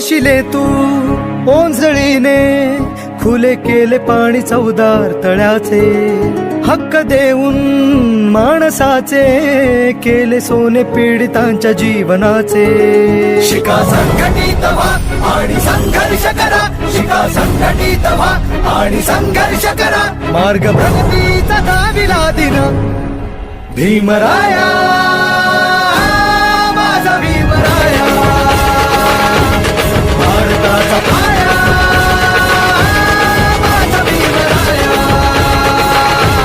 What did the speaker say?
वर्षिले तू ओंजळीने, खुले केले पाणी चौदार तळ्याचे, हक्क देऊन माणसाचे केले सोने पीडितांच्या जीवनाचे. शिका संघटित व्हा आणि संघर्ष करा, शिका संघटित व्हा आणि संघर्ष करा. मार्ग प्रगतीचा दाविला दिन भीमराया.